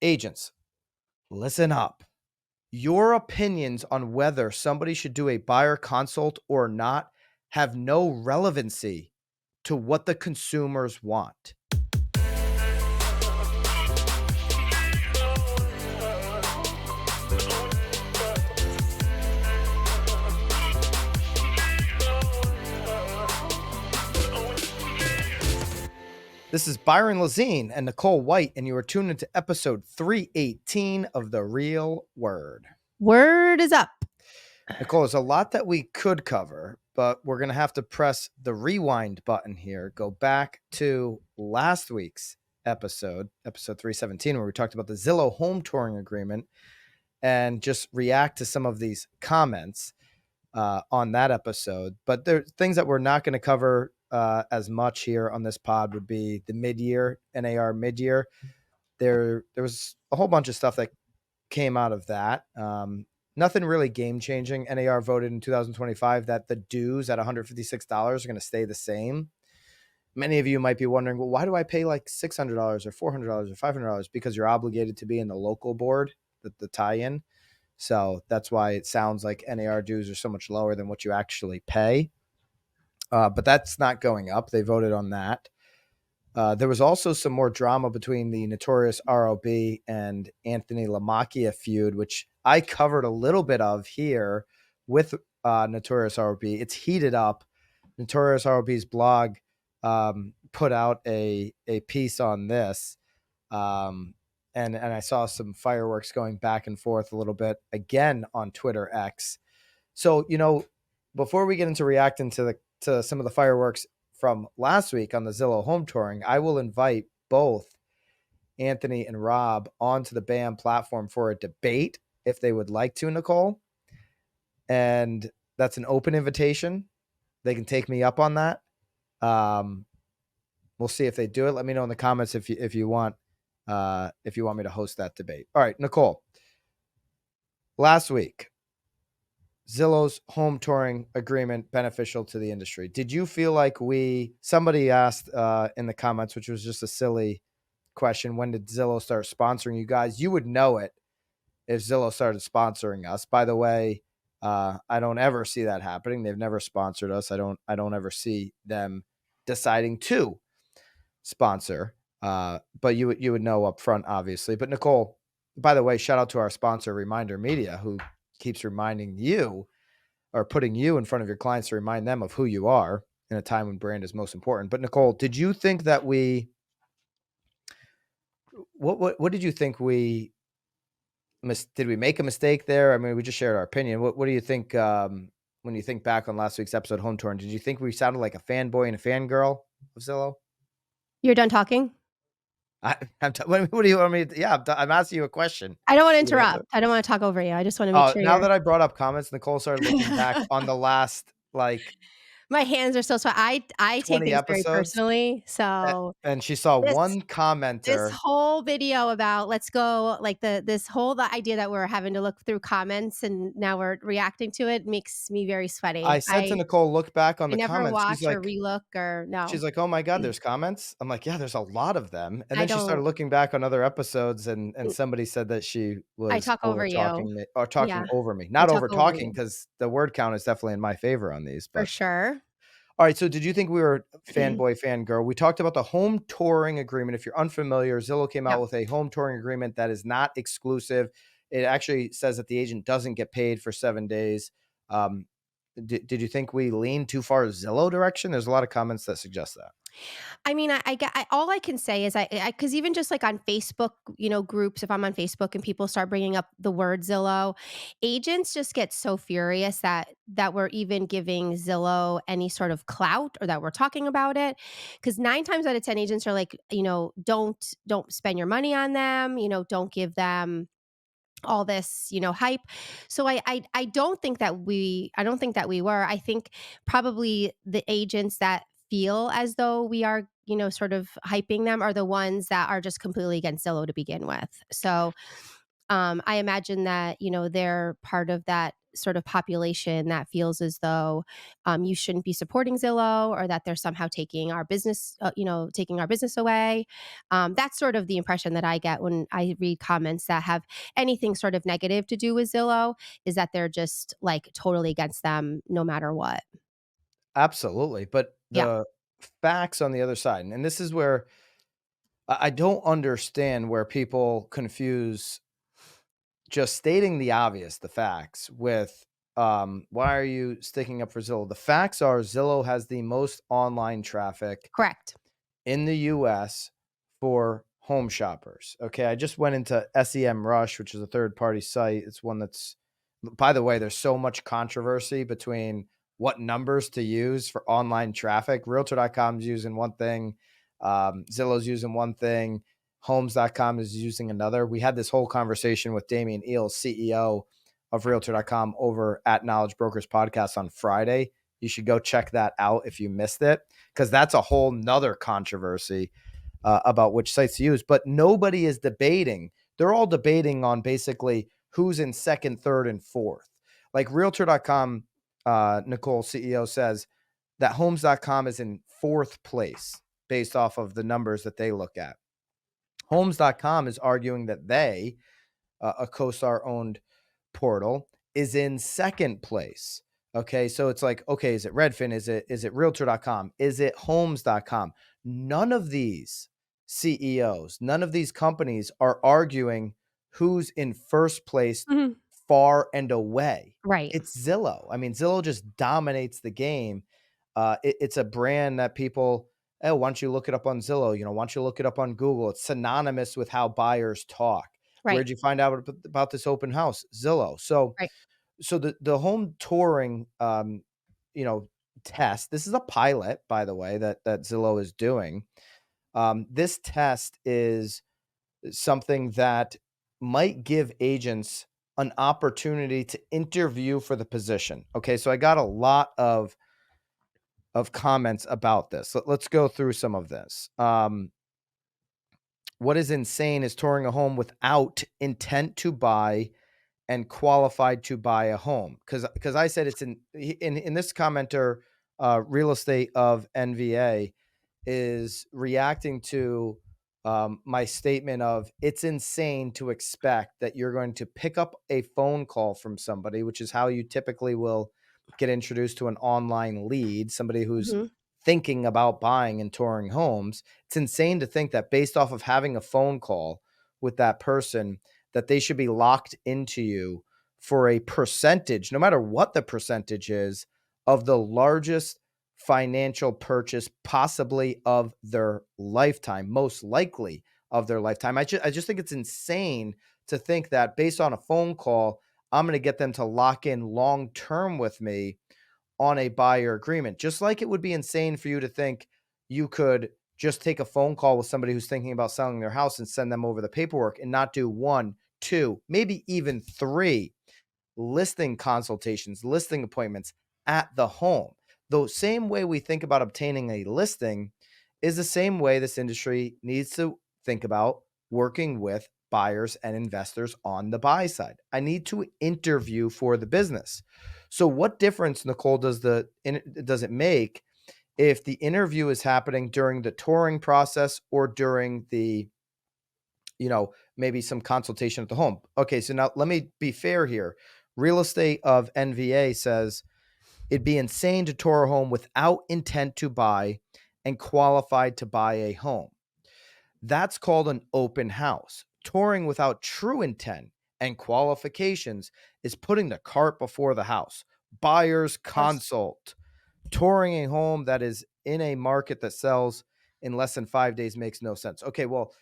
Agents, listen up. Your opinions on whether somebody should do a buyer consult or not have no relevancy to what the consumers want. This is Byron Lazine and Nicole White, and you are tuned into episode 318 of The Real Word. Word is up. Nicole, there's a lot that we could cover, but we're going to have to press the rewind button here. Go back to last week's episode 317, where we talked about the Zillow home touring agreement, and just react to some of these comments on that episode. But there are things that we're not going to cover as much here on this pod would be the mid-year, NAR mid-year. There was a whole bunch of stuff that came out of that. Nothing really game-changing. NAR voted in 2025 that the dues at $156 are going to stay the same. Many of you might be wondering, well, why do I pay like $600 or $400 or $500? Because you're obligated to be in the local board, the tie-in. So that's why it sounds like NAR dues are so much lower than what you actually pay. But that's not going up. They voted on that. There was also some more drama between the Notorious ROB and Anthony Lamacchia feud, which I covered a little bit of here with Notorious ROB. It's heated up. Notorious ROB's blog put out a piece on this. And I saw some fireworks going back and forth a little bit again on Twitter X. So, before we get into reacting to some of the fireworks from last week on the Zillow home touring, I will invite both Anthony and Rob onto the BAM platform for a debate if they would like to, Nicole. And that's an open invitation. They can take me up on that. We'll see if they do it. Let me know in the comments if you want me to host that debate. All right, Nicole. Last week, Zillow's home touring agreement beneficial to the industry. Did you feel like somebody asked in the comments, which was just a silly question, when did Zillow start sponsoring you guys? You would know it if Zillow started sponsoring us. By the way, I don't ever see that happening. They've never sponsored us. I don't ever see them deciding to sponsor. But you would know up front, obviously. But Nicole, by the way, shout out to our sponsor, Reminder Media, who keeps reminding you or putting you in front of your clients to remind them of who you are in a time when brand is most important. But Nicole, did you think that what did you think did we make a mistake there? I mean, we just shared our opinion. What do you think when you think back on last week's episode, Home Touring? Did you think we sounded like a fanboy and a fangirl of Zillow? You're done talking? What do you want me to? Yeah, I'm asking you a question. I don't want to interrupt. I don't want to talk over you. I just want to make sure. Now that I brought up comments, Nicole started looking back on the last my hands are so sweaty. I take things very personally. So and she saw one commenter. This whole video about let's go, like the idea that we're having to look through comments and now we're reacting to it makes me very sweaty. I said to Nicole, look back on the comments. Never watch or relook or no. She's like, oh my God, there's comments. I'm like, yeah, there's a lot of them. And then she started looking back on other episodes and somebody said that she was I talk over you or talking over me, not over talking, because the word count is definitely in my favor on these. But. For sure. All right. So did you think we were fanboy, fangirl? We talked about the home touring agreement. If you're unfamiliar, Zillow came out with a home touring agreement that is not exclusive. It actually says that the agent doesn't get paid for 7 days. Did you think we leaned too far Zillow direction? There's a lot of comments that suggest that. I mean, all I can say is because even just like on Facebook, groups, if I'm on Facebook and people start bringing up the word Zillow, agents just get so furious that we're even giving Zillow any sort of clout or that we're talking about it. Because 9 times out of 10 agents are like, don't spend your money on them, don't give them all this, hype. So I don't think that we were. I think probably the agents that feel as though we are, sort of hyping them are the ones that are just completely against Zillow to begin with. So I imagine that, they're part of that sort of population that feels as though you shouldn't be supporting Zillow, or that they're somehow taking our business, taking our business away. That's sort of the impression that I get when I read comments that have anything sort of negative to do with Zillow, is that they're just like totally against them no matter what. Absolutely. But Yeah, the facts on the other side, and this is where I don't understand where people confuse just stating the obvious, the facts, with why are you sticking up for Zillow? The facts are Zillow has the most online traffic correct. in the US for home shoppers. Okay. I just went into SEM Rush, which is a third party site. It's one that's, by the way, there's so much controversy between what numbers to use for online traffic. Realtor.com is using one thing, Zillow's using one thing, Homes.com is using another. We had this whole conversation with Damian Eales, CEO of Realtor.com, over at Knowledge Brokers Podcast on Friday. You should go check that out if you missed it, because that's a whole nother controversy about which sites to use. But nobody is debating. They're all debating on basically who's in second, third, and fourth. Like Realtor.com, Nicole, CEO, says that Homes.com is in fourth place based off of the numbers that they look at. Homes.com is arguing that they, a CoStar owned portal, is in second place. Okay, so it's like, okay, is it Redfin? Is it Realtor.com? Is it Homes.com? None of these CEOs, none of these companies are arguing who's in first place Mhm. far and away. Right. It's Zillow. I mean, Zillow just dominates the game. It's a brand that people, oh, why don't you look it up on Zillow? Why don't you look it up on Google? It's synonymous with how buyers talk. Right. Where'd you find out about this open house? Zillow. So Right. so the home touring you know test, this is a pilot, by the way, that Zillow is doing. This test is something that might give agents an opportunity to interview for the position. Okay, so I got a lot of comments about this. Let's go through some of this. What is insane is touring a home without intent to buy and qualified to buy a home, because I said it's in this commenter, real estate of NVA is reacting to my statement of it's insane to expect that you're going to pick up a phone call from somebody, which is how you typically will get introduced to an online lead, somebody who's Mhm. thinking about buying and touring homes. It's insane to think that based off of having a phone call with that person, that they should be locked into you for a percentage, no matter what the percentage is, of the largest financial purchase possibly of their lifetime, most likely of their lifetime. I just think it's insane to think that based on a phone call, I'm going to get them to lock in long term with me on a buyer agreement. Just like it would be insane for you to think you could just take a phone call with somebody who's thinking about selling their house and send them over the paperwork and not do one, two, maybe even three listing consultations, listing appointments at the home. The same way we think about obtaining a listing is the same way this industry needs to think about working with buyers and investors on the buy side. I need to interview for the business. So what difference, Nicole, does it make if the interview is happening during the touring process or during the, maybe some consultation at the home? Okay, so now let me be fair here. Real estate of NVA says it'd be insane to tour a home without intent to buy and qualified to buy a home. That's called an open house. Touring without true intent and qualifications is putting the cart before the house. Buyer's Yes. consult. Touring a home that is in a market that sells in less than 5 days makes no sense. Okay, well,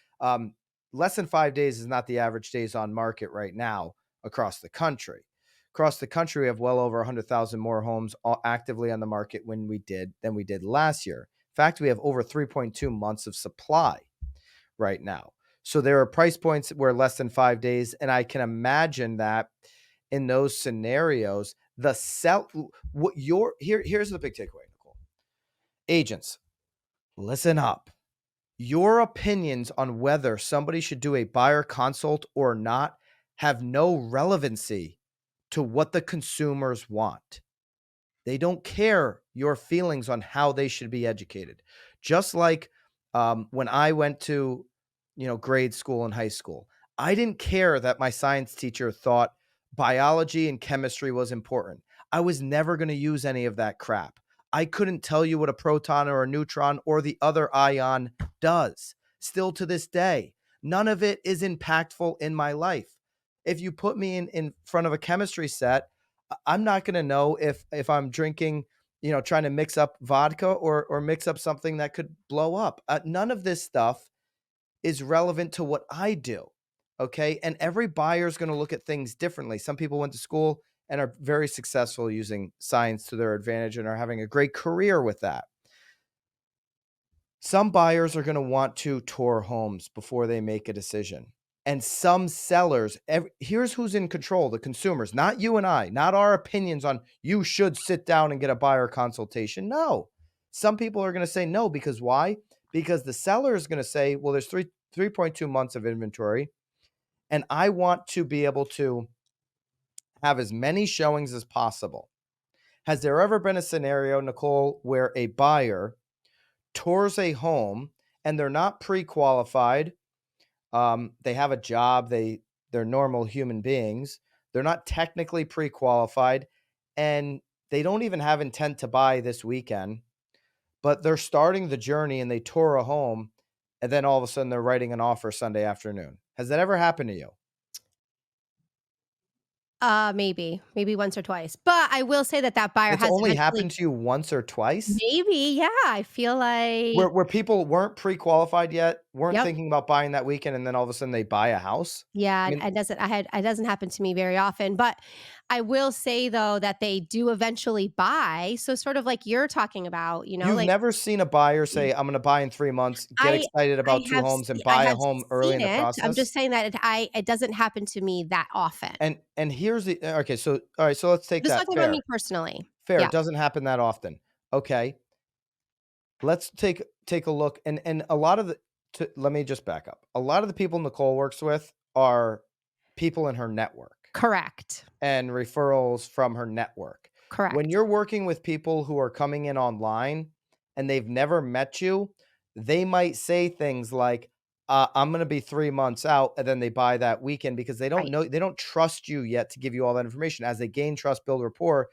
less than 5 days is not the average days on market right now across the country. Across the country, we have well over 100,000 more homes actively on the market than we did last year. In fact, we have over 3.2 months of supply right now. So there are price points where less than 5 days, and I can imagine that in those scenarios, the sell what your here's the big takeaway, Nicole. Agents, listen up. Your opinions on whether somebody should do a buyer consult or not have no relevancy to what the consumers want. They don't care your feelings on how they should be educated. Just like when I went to, grade school and high school, I didn't care that my science teacher thought biology and chemistry was important. I was never going to use any of that crap. I couldn't tell you what a proton or a neutron or the other ion does. Still to this day, none of it is impactful in my life. If you put me in front of a chemistry set, I'm not going to know if I'm drinking, trying to mix up vodka or mix up something that could blow up. None of this stuff is relevant to what I do. Okay. And every buyer is going to look at things differently. Some people went to school and are very successful using science to their advantage and are having a great career with that. Some buyers are going to want to tour homes before they make a decision. And some sellers, here's who's in control, the consumers, not you and I, not our opinions on you should sit down and get a buyer consultation. No. Some people are going to say no because why? Because the seller is going to say, well, there's 3.2 months of inventory, and I want to be able to have as many showings as possible. Has there ever been a scenario, Nicole, where a buyer tours a home and they're not pre-qualified? They have a job. They're normal human beings. They're not technically pre-qualified, and they don't even have intent to buy this weekend, but they're starting the journey and they tour a home, and then all of a sudden they're writing an offer Sunday afternoon. Has that ever happened to you? Maybe once or twice, but I will say that that buyer It's has only eventually happened to you once or twice? maybe, yeah, I feel like Where people weren't pre-qualified yet, weren't yep. thinking about buying that weekend, and then all of a sudden they buy a house? Yeah, I and mean, it doesn't happen to me very often, but I will say though that they do eventually buy, so sort of like you're talking about, you've like never seen a buyer say, "I'm gonna buy in 3 months," get I excited I about 2 have homes, and I buy a have home early seen in the it, I'm process? just saying that it doesn't happen to me that often. And here's the okay, so all right, so let's take Just that. talking about me Fair. personally. Fair, Yeah, it doesn't happen that often. Okay, let's take a look, and a lot of the let me just back up. A lot of the people Nicole works with are people in her network correct, and referrals from her network. When correct, you're working with people who are coming in online and they've never met you, they might say things like, I'm going to be 3 months out. And then they buy that weekend because they don't right, know, they don't trust you yet to give you all that information. As they gain trust, build rapport.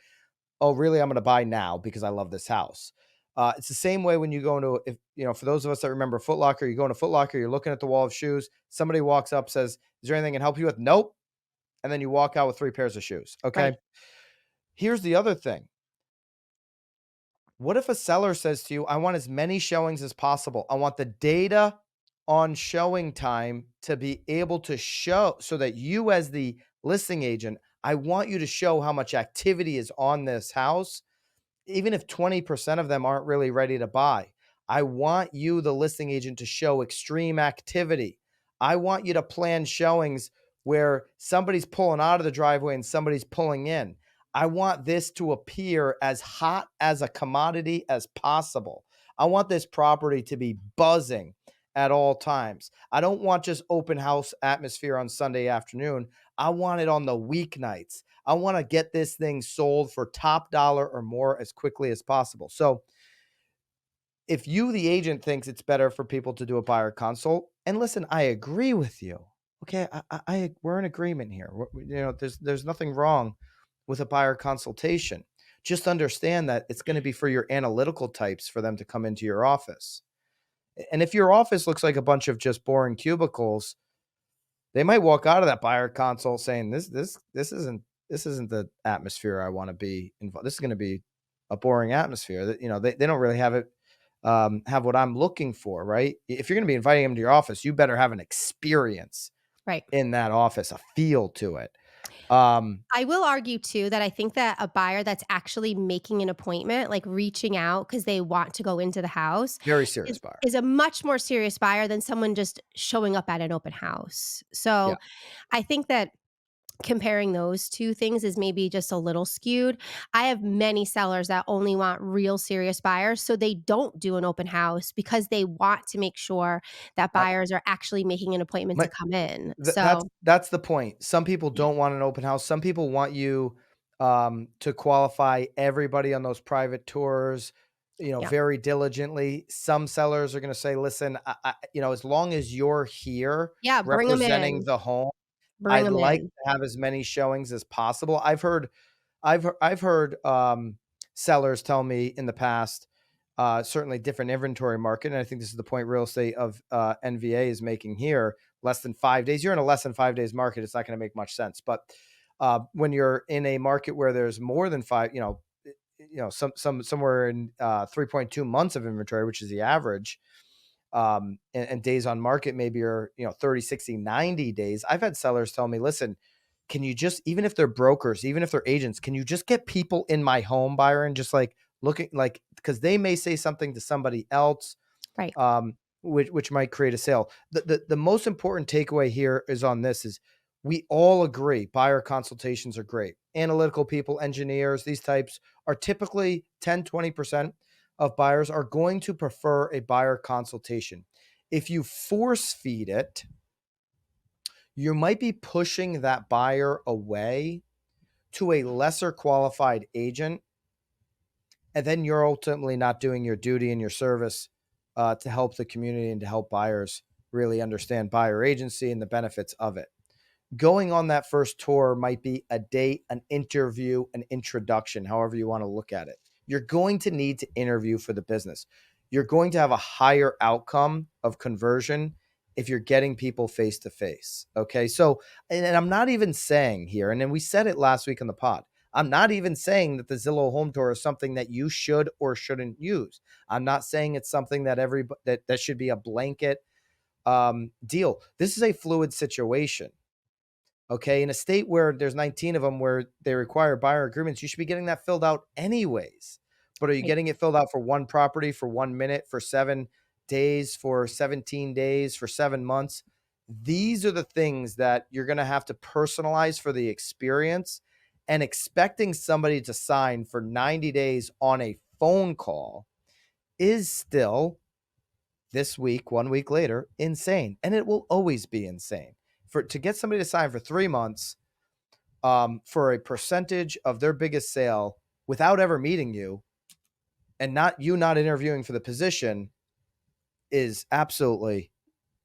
Oh, really? I'm going to buy now because I love this house. It's the same way when you go into, if for those of us that remember Foot Locker, you go into Foot Locker, you're looking at the wall of shoes. Somebody walks up, says, "Is there anything I can help you with?" Nope. And then you walk out with 3 pairs of shoes. right, Okay. Here's the other thing. What if a seller says to you, I want as many showings as possible? I want the data on showing time to be able to show so that you, as the listing agent, I want you to show how much activity is on this house even if 20% of them aren't really ready to buy. I want you, the listing agent, to show extreme activity. I want you to plan showings where somebody's pulling out of the driveway and somebody's pulling in. I want this to appear as hot as a commodity as possible. I want this property to be buzzing at all times. I don't want just open house atmosphere on Sunday afternoon. I want it on the weeknights. I want to get this thing sold for top dollar or more as quickly as possible. So, if you, the agent, thinks it's better for people to do a buyer consult, and listen, I agree with you. Okay, we're in agreement here. There's nothing wrong with a buyer consultation. Just understand that it's going to be for your analytical types for them to come into your office. And if your office looks like a bunch of just boring cubicles, they might walk out of that buyer console saying, this isn't the atmosphere I want to be involved. This is going to be a boring atmosphere that, they don't really have it, have what I'm looking for, right? If you're going to be inviting them to your office, you better have an experience right. in that office, a feel to it. Um, I will argue too that I think that a buyer that's actually making an appointment, like reaching out because they want to go into the house, Very serious is buyer. is a much more serious buyer than someone just showing up at an open house. Yeah. So I think that comparing those two things is maybe just a little skewed. I have many sellers that only want real serious buyers, so they don't do an open house because they want to make sure that I, buyers are actually making an appointment to my, come in. That's So, that's the point. Some people yeah, don't want an open house. Some people want you to qualify everybody on those private tours, yeah. very diligently. Some sellers are going to say, "Listen, as long as you're here Yeah, bring them representing in. the home, Bring I'd them like in. to have as many showings as possible." I've heard sellers tell me in the past, certainly different inventory market, and I think this is the point real estate of NVA is making here. Less than 5 days, you're in a less than 5 days market. It's not going to make much sense. But when you're in a market where there's more than five, somewhere in 3.2 months of inventory, which is the average, and days on market maybe are 30, 60, 90 days. I've had sellers tell me, listen, can you just, even if they're brokers, even if they're agents, can you just get people in my home, Byron, just like looking, like, because they may say something to somebody else, Right. which might create a sale. The most important takeaway here is on this is we all agree buyer consultations are great. Analytical people, engineers, these types are typically 10-20% of buyers are going to prefer a buyer consultation. If you force feed it, you might be pushing that buyer away to a lesser qualified agent, and then you're ultimately not doing your duty and your service to help the community and to help buyers really understand buyer agency and the benefits of it. Going on that first tour might be a date, an interview, an introduction, however you want to look at it. You're going to need to interview for the business. You're going to have a higher outcome of conversion if you're getting people face to face. Okay. So, and I'm not even saying here, and then we said it last week on the pod, I'm not even saying that the Zillow home tour is something that you should or shouldn't use. I'm not saying it's something that that should be a blanket deal. This is a fluid situation. Okay. In a state where there's 19 of them where they require buyer agreements, you should be getting that filled out anyways. But are you Right. getting it filled out for one property, for 1 minute, for 7 days, for 17 days, for 7 months? These are the things that you're going to have to personalize for the experience, and expecting somebody to sign for 90 days on a phone call is still this week, 1 week later, insane. And it will always be insane. To get somebody to sign for 3 months for a percentage of their biggest sale without ever meeting you, and not interviewing for the position, is absolutely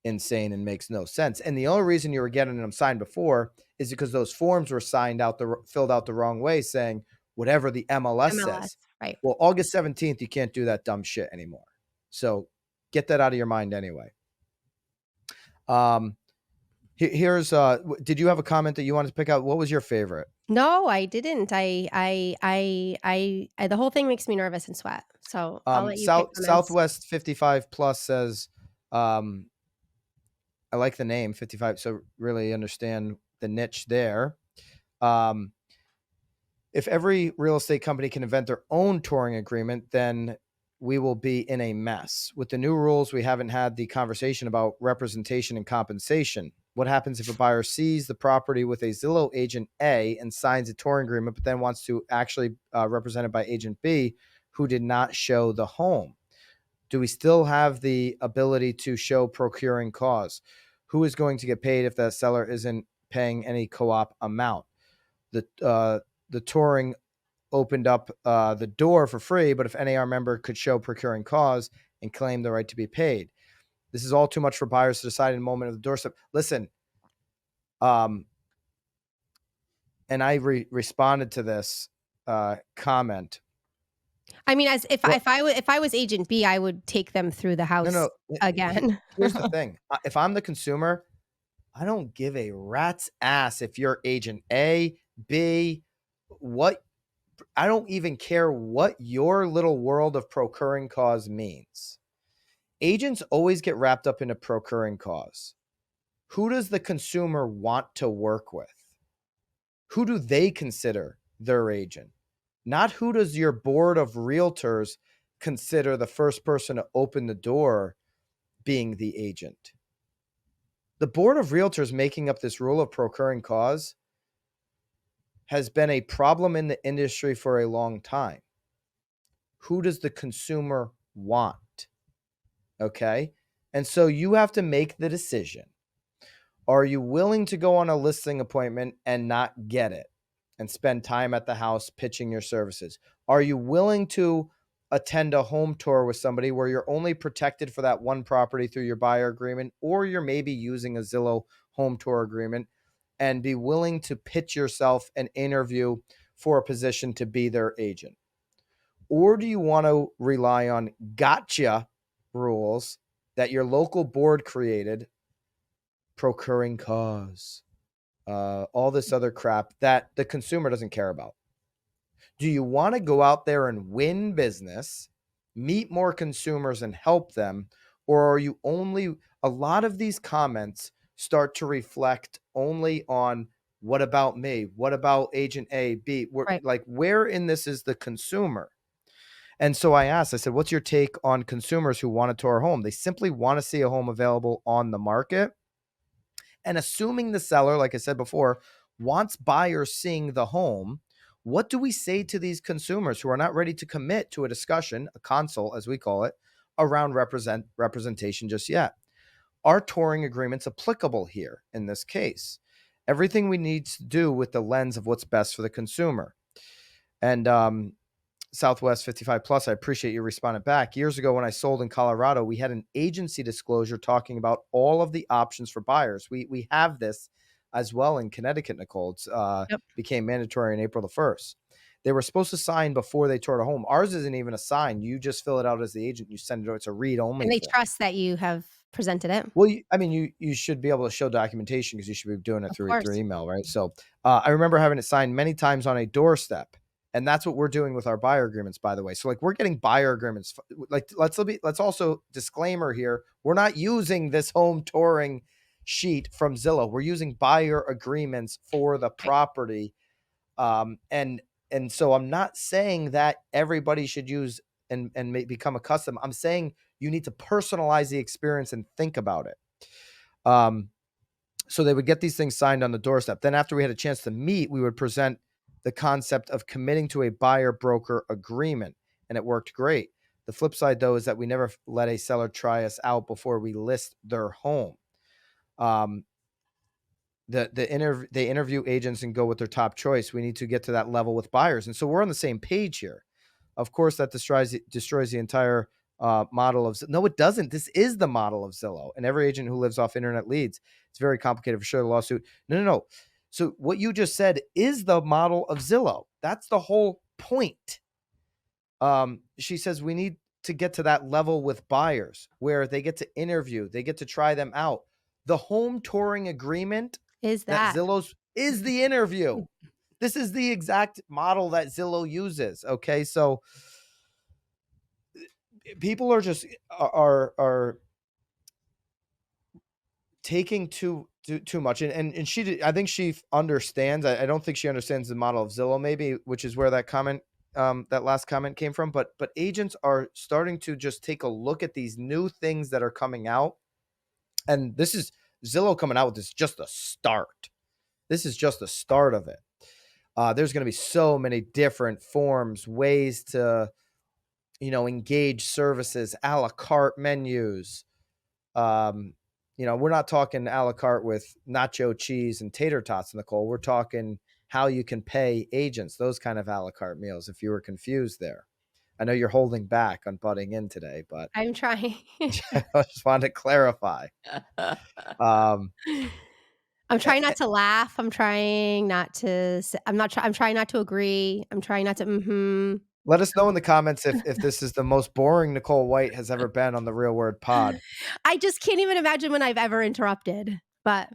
insane and makes no sense. And the only reason you were getting them signed before is because those forms were filled out the wrong way, saying whatever the MLS MLS. says. Right. Well, August 17th, you can't do that dumb shit anymore. So get that out of your mind anyway. Here's did you have a comment that you wanted to pick out? What was your favorite? No, I didn't. The whole thing makes me nervous and sweat. So I'll let you pick comments. Southwest55Plus says, um, I like the name 55. So really understand the niche there. Um, if every real estate company can invent their own touring agreement, then we will be in a mess. With the new rules, we haven't had the conversation about representation and compensation. What happens if a buyer sees the property with a Zillow agent A and signs a touring agreement, but then wants to actually represented by agent B, who did not show the home? Do we still have the ability to show procuring cause? Who is going to get paid if the seller isn't paying any co-op amount? The touring opened up the door for free, but if NAR member could show procuring cause and claim the right to be paid. This is all too much for buyers to decide in the moment of the doorstep. Listen, and I responded to this comment. I mean, as What? if I was agent B, I would take them through the No, house no. again. Here's the thing. If I'm the consumer, I don't give a rat's ass if you're agent A, B, what. I don't even care what your little world of procuring cause means. Agents always get wrapped up in a procuring cause. Who does the consumer want to work with? Who do they consider their agent? Not who does your board of realtors consider the first person to open the door being the agent. The board of realtors making up this rule of procuring cause has been a problem in the industry for a long time. Who does the consumer want? Okay. And so you have to make the decision. Are you willing to go on a listing appointment and not get it and spend time at the house pitching your services? Are you willing to attend a home tour with somebody where you're only protected for that one property through your buyer agreement, or you're maybe using a Zillow home tour agreement, and be willing to pitch yourself and interview for a position to be their agent? Or do you want to rely on gotcha rules that your local board created, procuring cause, all this other crap that the consumer doesn't care about? Do you want to go out there and win business, meet more consumers and help them? Or are you only, a lot of these comments start to reflect only on what about me? What about agent A, B? Right. Like, where in this is the consumer? And so I asked, I said, what's your take on consumers who want to tour a home? They simply want to see a home available on the market. And assuming the seller, like I said before, wants buyers seeing the home, what do we say to these consumers who are not ready to commit to a discussion, a consult, as we call it, around representation just yet? Are touring agreements applicable here in this case? Everything we need to do with the lens of what's best for the consumer. And Southwest55Plus, I appreciate you responding back. Years ago, when I sold in Colorado, we had an agency disclosure talking about all of the options for buyers. We have this as well in Connecticut, Nicole. It's Yep. became mandatory on April the 1st. They were supposed to sign before they toured a home. Ours isn't even a sign. You just fill it out as the agent. You send it out. It's a read-only And they form. trust that you have presented it. Well, you should be able to show documentation because you should be doing it Of through course. email, right? So I remember having it signed many times on a doorstep, and that's what we're doing with our buyer agreements, by the way. So like we're getting buyer agreements. Like let's also disclaimer here: we're not using this home touring sheet from Zillow. We're using buyer agreements for the Right. property, and so I'm not saying that everybody should use and become accustomed. I'm saying you need to personalize the experience and think about it. So they would get these things signed on the doorstep. Then after we had a chance to meet, we would present the concept of committing to a buyer broker agreement, and it worked great. The flip side, though, is that we never let a seller try us out before we list their home. They interview agents and go with their top choice. We need to get to that level with buyers, and so we're on the same page here. Of course, that destroys the entire model of no, it doesn't. This is the model of Zillow, and every agent who lives off internet leads. It's very complicated for sure. The lawsuit. No. So what you just said is the model of Zillow. That's the whole point. She says we need to get to that level with buyers where they get to interview, they get to try them out. The home touring agreement Is that that Zillow's is the interview. This is the exact model that Zillow uses. Okay, so people are just are taking too much, and she, I think she understands. I don't think she understands the model of Zillow, maybe, which is where that comment, that last comment came from. But agents are starting to just take a look at these new things that are coming out, and this is Zillow coming out with this just a start. This is just the start of it. There's going to be so many different forms, ways to, engage services, a la carte menus. We're not talking a la carte with nacho cheese and tater tots, Nicole. We're talking how you can pay agents, those kind of a la carte meals, if you were confused there. I know you're holding back on butting in today, but I'm trying. I just wanted to clarify. Um, I'm trying not to laugh. I'm trying not to I'm trying not to agree. I'm trying not to Let us know in the comments if this is the most boring Nicole White has ever been on the Real Word Pod. I just can't even imagine when I've ever interrupted, but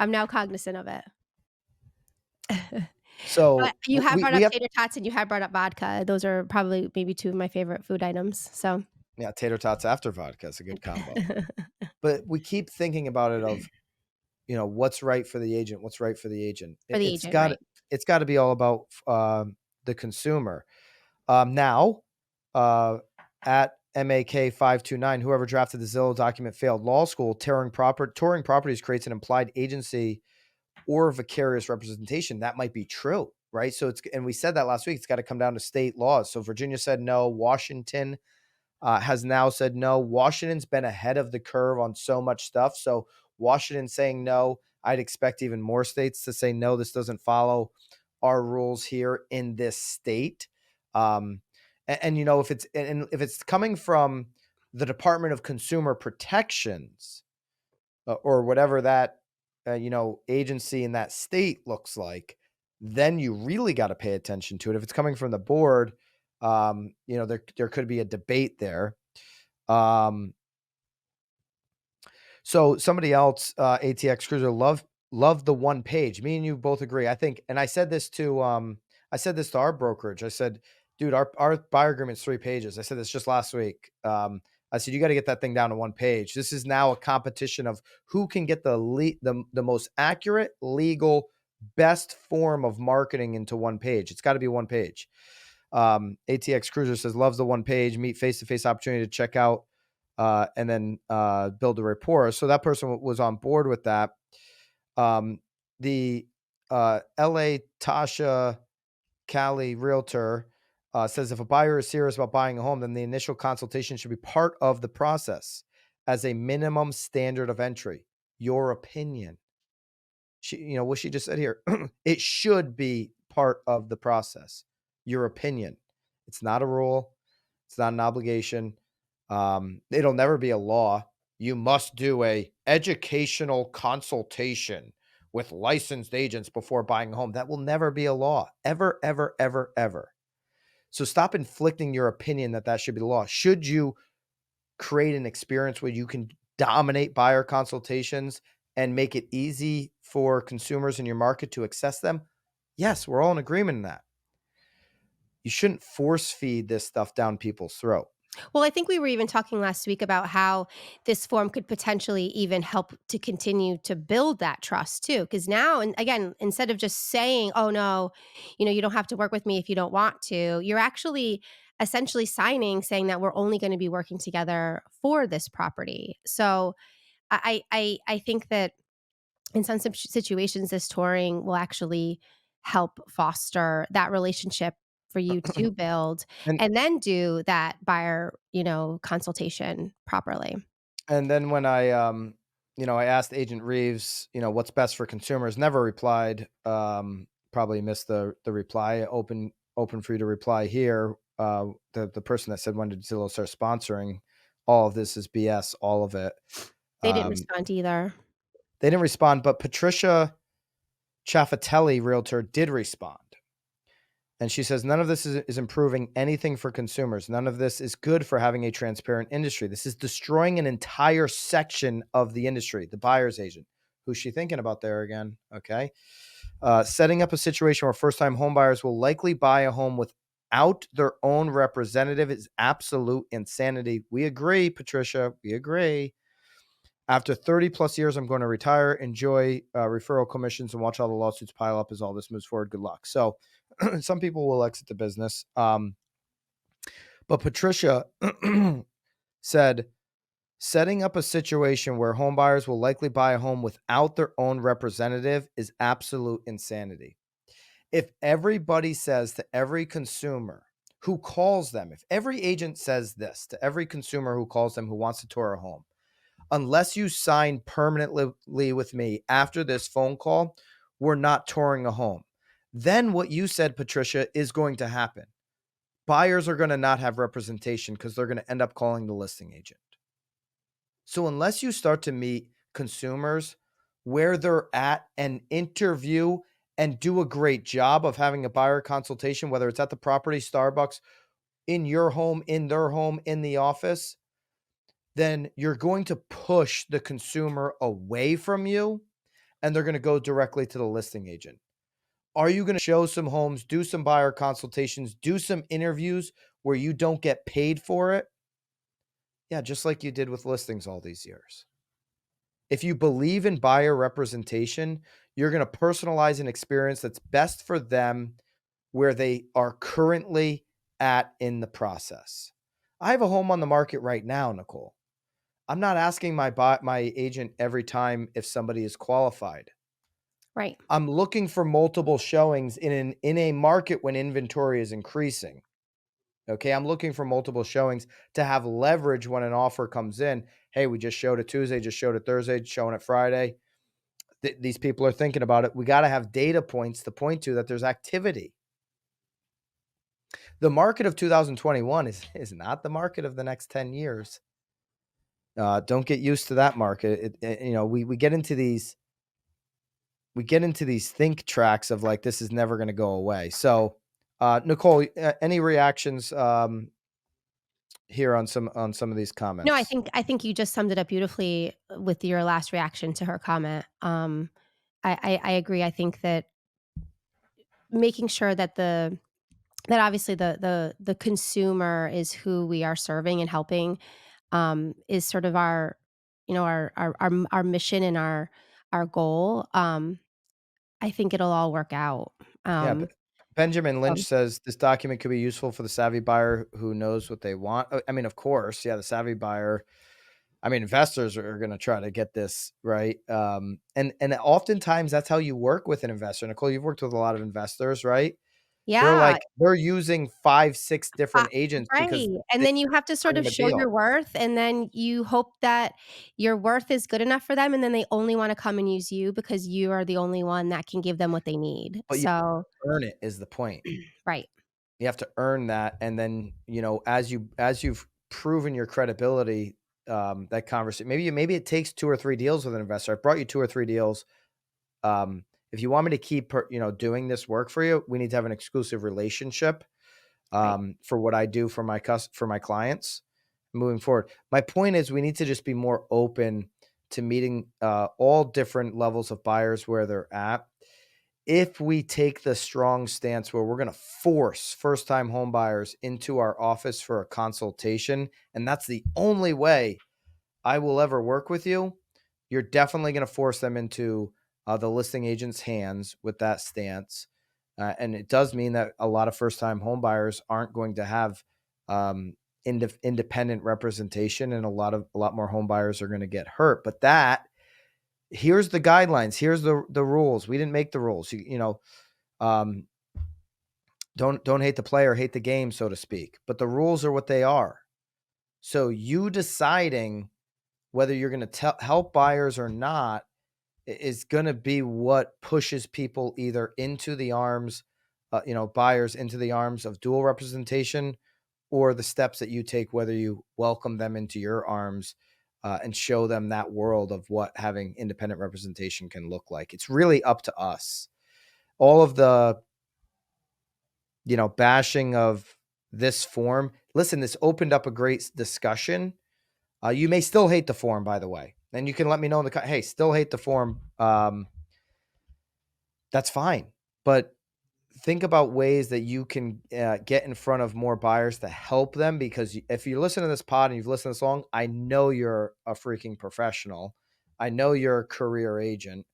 I'm now cognizant of it. So But you have brought we up have, tater tots and you have brought up vodka. Those are probably maybe 2 of my favorite food items, so yeah, tater tots after vodka is a good combo. But we keep thinking about it of, what's right for the agent, what's right for the agent. For the It's agent, got right. it's got to be all about the consumer. Now, at MAK529, whoever drafted the Zillow document failed law school. Touring properties creates an implied agency or vicarious representation, that might be true, right? So and we said that last week, it's got to come down to state laws. So Virginia said no. Washington has now said no. Washington's been ahead of the curve on so much stuff. So Washington saying no, I'd expect even more states to say no, this doesn't follow our rules here in this state. And if it's coming from the Department of Consumer Protections, or whatever that agency in that state looks like, then you really got to pay attention to it. If it's coming from the board, there could be a debate there. So somebody else, ATX Cruiser, love the one page. Me and you both agree. I think, and I said this to our brokerage. I said, dude, our buyer agreement's 3 pages. I said this just last week. I said, you got to get that thing down to 1 page. This is now a competition of who can get the most accurate, legal, best form of marketing into 1 page. It's got to be 1 page. ATX Cruiser says, loves the 1 page, meet face-to-face opportunity to check out, and then build a rapport. So that person was on board with that. The LA Tasha Cali realtor says, if a buyer is serious about buying a home, then the initial consultation should be part of the process as a minimum standard of entry. Your opinion. What she just said here, it should be part of the process. Your opinion. It's not a rule. It's not an obligation. It'll never be a law. You must do a educational consultation with licensed agents before buying a home. That will never be a law. Ever, ever, ever, ever. So stop inflicting your opinion that should be the law. Should you create an experience where you can dominate buyer consultations and make it easy for consumers in your market to access them? Yes, we're all in agreement in that. You shouldn't force feed this stuff down people's throat. Well, I think we were even talking last week about how this form could potentially even help to continue to build that trust too. Because now, and again, instead of just saying, oh no, you don't have to work with me if you don't want to, you're actually essentially saying that we're only going to be working together for this property. So I think that in some situations, this touring will actually help foster that relationship for you to build And and then do that buyer, consultation properly. and then when I asked Agent Reeves, what's best for consumers, never replied. Probably missed the reply. Open for you to reply here. The person that said, when did Zillow start sponsoring? All of this is BS. All of it. They didn't Um, respond either. they didn't respond, but Patricia Chaffatelli, realtor, did respond. And she says, none of this is improving anything for consumers. None of this is good for having a transparent industry. This is destroying an entire section of the industry, the buyer's agent. Who's she thinking about there again? Okay. Setting up a situation where first-time home buyers will likely buy a home without their own representative is absolute insanity. We agree, Patricia. We agree. After 30 plus years, I'm going to retire, enjoy referral commissions, and watch all the lawsuits pile up as all this moves forward. Good luck. So some people will exit the business. But Patricia said, setting up a situation where home buyers will likely buy a home without their own representative is absolute insanity. If everybody says to every consumer who calls them, if every agent says this to every consumer who calls them who wants to tour a home, unless you sign permanently with me after this phone call, we're not touring a home. Then what you said, Patricia, is going to happen. Buyers are going to not have representation because they're going to end up calling the listing agent. So unless you start to meet consumers where they're at and interview and do a great job of having a buyer consultation, whether it's at the property, Starbucks, in your home, in their home, in the office, then you're going to push the consumer away from you and they're going to go directly to the listing agent. Are you going to show some homes, do some buyer consultations, do some interviews where you don't get paid for it? Yeah, just like you did with listings all these years. If you believe in buyer representation, you're going to personalize an experience that's best for them where they are currently at in the process. I have a home on the market right now, Nicole. I'm not asking my agent every time if somebody is qualified. Right. I'm looking for multiple showings in a market when inventory is increasing. Okay, I'm looking for multiple showings to have leverage when an offer comes in. Hey, we just showed it Tuesday, just showed it Thursday, showing it Friday. These people are thinking about it. We got to have data points to point to that there's activity. The market of 2021 is not the market of the next 10 years. Don't get used to that market. We get into these think tracks of like this is never going to go away. So, Nicole, any reactions here on some of these No, comments? I think you just summed it up beautifully with your last reaction to her comment. I agree. I think that making sure that that obviously the consumer is who we are serving and helping, is sort of our, our mission and our goal. I think it'll all work out. Yeah, Benjamin So Lynch says this document could be useful for the savvy buyer who knows what they want. I mean, of course, yeah, the savvy buyer. I mean, investors are going to try to get this right, and oftentimes that's how you work with an investor. Nicole, you've worked with a lot of investors, right? yeah, They're using 5, 6 uh, different agents because right, and they then you have to sort bring of them a show deal. your worth, and then you hope that your worth is good enough for them, and then they only wanna come and use you because you are the only one that can give them what they need. But you So earn it is the point. right, You have to earn that, and then, as you've proven your credibility, that conversation maybe it takes 2 or 3 deals with an investor. I've brought you 2 or 3 deals. If you want me to keep doing this work for you, we need to have an exclusive relationship, right, for what I do for for my clients moving forward. My point is we need to just be more open to meeting, all different levels of buyers where they're at. If we take the strong stance where we're going to force first time home buyers into our office for a consultation, and that's the only way I will ever work with you, you're definitely going to force them into the listing agent's hands with that stance. And it does mean that a lot of first time home buyers aren't going to have independent representation, and a lot more home buyers are going to get hurt. But here's the guidelines, here's the rules. We didn't make the rules. Um, don't hate the player, hate the game, so to speak. But the rules are what they are. So you deciding whether you're going to help buyers or not is going to be what pushes people either into the arms, buyers into the arms of dual representation, or the steps that you take, whether you welcome them into your arms, and show them that world of what having independent representation can look like. It's really up to us. All of the bashing of this form. Listen, this opened up a great discussion. You may still hate the form, by the way, and you can let me know in hey, still hate the form. That's fine, but think about ways that you can get in front of more buyers to help them. Because if you listen to this pod and you've listened this long, I know you're a freaking professional. I know you're a career agent.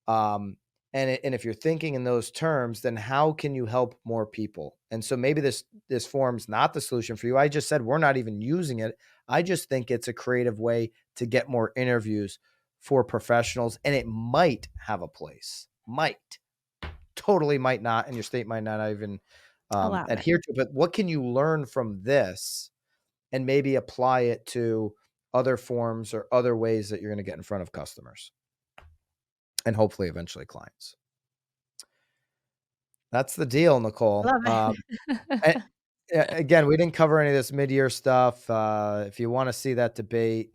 Um, and if you're thinking in those terms, then how can you help more people? And so maybe this form's not the solution for you. I just said we're not even using it. I just think it's a creative way to get more interviews for professionals, and it might have a place. Might totally might not, and your state might not even allow it. adhere to. But what can you learn from this, and maybe apply it to other forms or other ways that you're going to get in front of customers and hopefully eventually clients? That's the deal, Nicole. Love A- it. Again, we didn't cover any of this mid-year stuff. If you want to see that debate,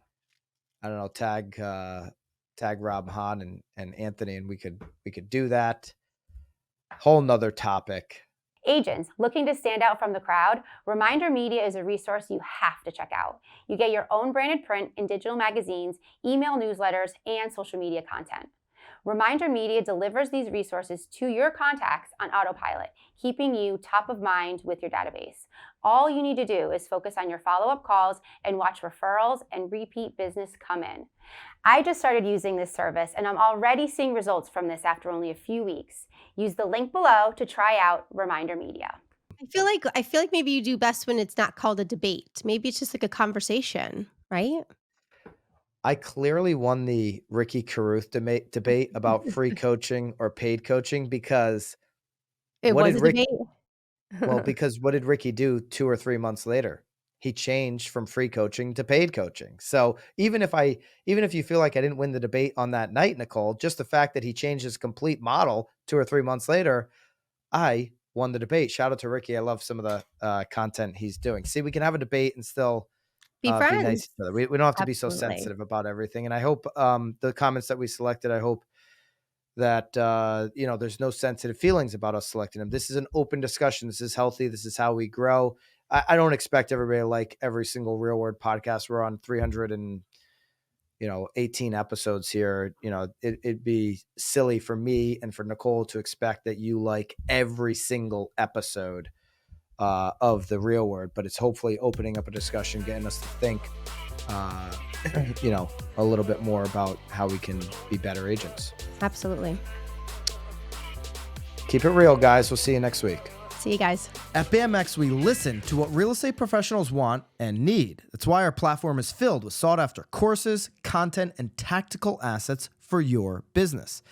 I don't know, tag Rob Hahn and Anthony, and we could do that. Whole nother topic. Agents looking to stand out from the crowd, Reminder Media is a resource you have to check out. You get your own branded print and digital magazines, email newsletters, and social media content. Reminder Media delivers these resources to your contacts on autopilot, keeping you top of mind with your database. All you need to do is focus on your follow-up calls and watch referrals and repeat business come in. I just started using this service and I'm already seeing results from this after only a few weeks. Use the link below to try out Reminder Media. I feel like maybe you do best when it's not called a debate. Maybe it's just like a conversation, right? I clearly won the Ricky Carruth debate about free coaching or paid coaching because It what was did a Ricky, debate. because what did Ricky do 2 or 3 months later? He changed from free coaching to paid coaching. So even if you feel like I didn't win the debate on that night, Nicole, just the fact that he changed his complete model 2 or 3 months later, I won the debate. Shout out to Ricky. I love some of the content he's doing. See, we can have a debate and still Be be nice friends. to each other. We don't have to be so Absolutely. sensitive about everything. And I hope the comments that we selected, I hope that there's no sensitive feelings about us selecting them. This is an open discussion. This is healthy. This is how we grow. I don't expect everybody to like every single Real Word podcast. We're on 318 episodes here. It'd be silly for me and for Nicole to expect that you like every single episode of the Real Word, but it's hopefully opening up a discussion, getting us to think a little bit more about how we can be better agents. Absolutely. Keep it real, guys. We'll see you next week. See you guys. At BAMX, we listen to what real estate professionals want and need. That's why our platform is filled with sought-after courses, content, and tactical assets for your business.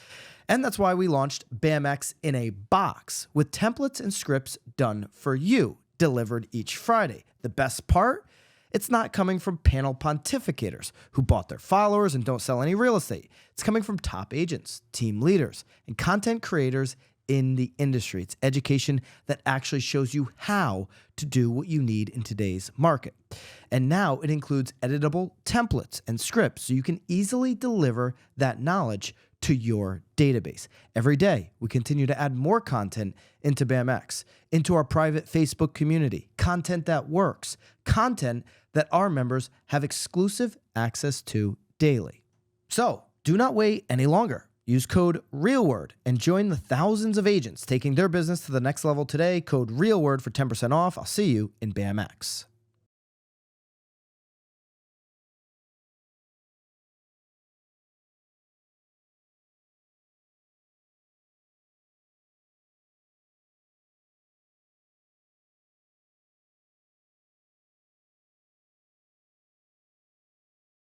And that's why we launched BAMX in a box with templates and scripts done for you, delivered each Friday. The best part? It's not coming from panel pontificators who bought their followers and don't sell any real estate. It's coming from top agents, team leaders, and content creators in the industry. It's education that actually shows you how to do what you need in today's market. And now it includes editable templates and scripts so you can easily deliver that knowledge to your database. Every day, we continue to add more content into BAMX, into our private Facebook community, content that works, content that our members have exclusive access to daily. So do not wait any longer. Use code REALWORD and join the thousands of agents taking their business to the next level today. Code REALWORD for 10% off. I'll see you in BAMX.